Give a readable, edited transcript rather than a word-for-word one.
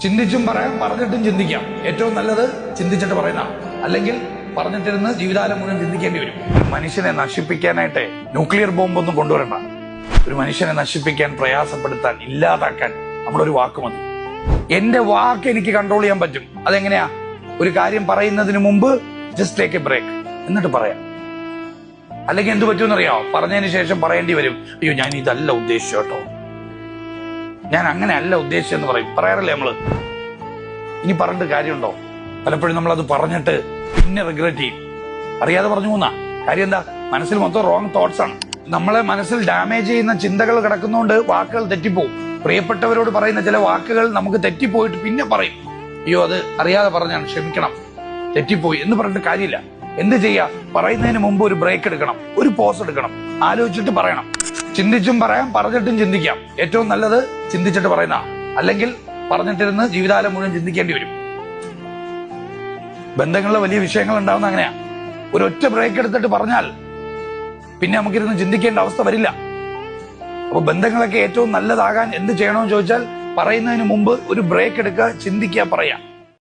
ചിന്തിച്ചും പറയാം, പറഞ്ഞിട്ടും ചിന്തിക്കാം. ഏറ്റവും നല്ലത് ചിന്തിച്ചിട്ട് പറയുന്ന, അല്ലെങ്കിൽ പറഞ്ഞിട്ടിരുന്ന് ജീവിതകാലം മുഴുവൻ ചിന്തിക്കേണ്ടി വരും. മനുഷ്യനെ നശിപ്പിക്കാനായിട്ട് ന്യൂക്ലിയർ ബോംബൊന്നും കൊണ്ടുവരണ്ട. ഒരു മനുഷ്യനെ നശിപ്പിക്കാൻ, പ്രയാസപ്പെടുത്താൻ, ഇല്ലാതാക്കാൻ നമ്മളൊരു വാക്ക് മതി. എന്റെ വാക്ക് എനിക്ക് കൺട്രോൾ ചെയ്യാൻ പറ്റും. അതെങ്ങനെയാ? ഒരു കാര്യം പറയുന്നതിന് മുമ്പ് ജസ്റ്റ് ടേക്ക് എ ബ്രേക്ക്, എന്നിട്ട് പറയാം. അല്ലെങ്കിൽ എന്ത് പറ്റുമെന്നറിയാമോ? പറഞ്ഞതിന് ശേഷം പറയേണ്ടി വരും, അയ്യോ ഞാൻ ഇതല്ല ഉദ്ദേശിച്ചു കേട്ടോ, ഞാൻ അങ്ങനെ അല്ല ഉദ്ദേശിച്ചെന്ന് പറയും. പറയാറില്ലേ നമ്മള്? ഇനി പറഞ്ഞിട്ട് കാര്യമുണ്ടോ? പലപ്പോഴും നമ്മളത് പറഞ്ഞിട്ട് പിന്നെ റിഗ്രറ്റ് ചെയ്യും. അറിയാതെ പറഞ്ഞു പോകുന്ന കാര്യം എന്താ? മനസ്സിൽ മൊത്തം റോങ് തോട്ട്സ് ആണ്. നമ്മളെ മനസ്സിൽ ഡാമേജ് ചെയ്യുന്ന ചിന്തകൾ കിടക്കുന്നതുകൊണ്ട് വാക്കുകൾ തെറ്റിപ്പോവും. പ്രിയപ്പെട്ടവരോട് പറയുന്ന ചില വാക്കുകൾ നമുക്ക് തെറ്റിപ്പോയിട്ട് പിന്നെ പറയും, അയ്യോ അത് അറിയാതെ പറഞ്ഞാണ്, ക്ഷമിക്കണം, തെറ്റിപ്പോയി എന്ന് പറഞ്ഞിട്ട് കാര്യമില്ല. എന്ത് ചെയ്യാ? പറയുന്നതിന് മുമ്പ് ഒരു ബ്രേക്ക് എടുക്കണം, ഒരു പോസ് എടുക്കണം, ആലോചിച്ചിട്ട് പറയണം. ചിന്തിച്ചും പറയാം, പറഞ്ഞിട്ടും ചിന്തിക്കാം. ഏറ്റവും നല്ലത് ചിന്തിച്ചിട്ട് പറയുന്ന, അല്ലെങ്കിൽ പറഞ്ഞിട്ടിരുന്ന് ജീവിതകാലം മുഴുവൻ ചിന്തിക്കേണ്ടി വരും. ബന്ധങ്ങളിലെ വലിയ വിഷയങ്ങൾ ഉണ്ടാവുന്ന അങ്ങനെയാ. ഒരൊറ്റ ബ്രേക്ക് എടുത്തിട്ട് പറഞ്ഞാൽ പിന്നെ നമുക്കിരുന്ന് ചിന്തിക്കേണ്ട അവസ്ഥ വരില്ല. അപ്പൊ ബന്ധങ്ങളൊക്കെ ഏറ്റവും നല്ലതാകാൻ എന്ത് ചെയ്യണമെന്ന് ചോദിച്ചാൽ, പറയുന്നതിന് മുമ്പ് ഒരു ബ്രേക്ക് എടുക്കുക, ചിന്തിക്കുക, പറയാ.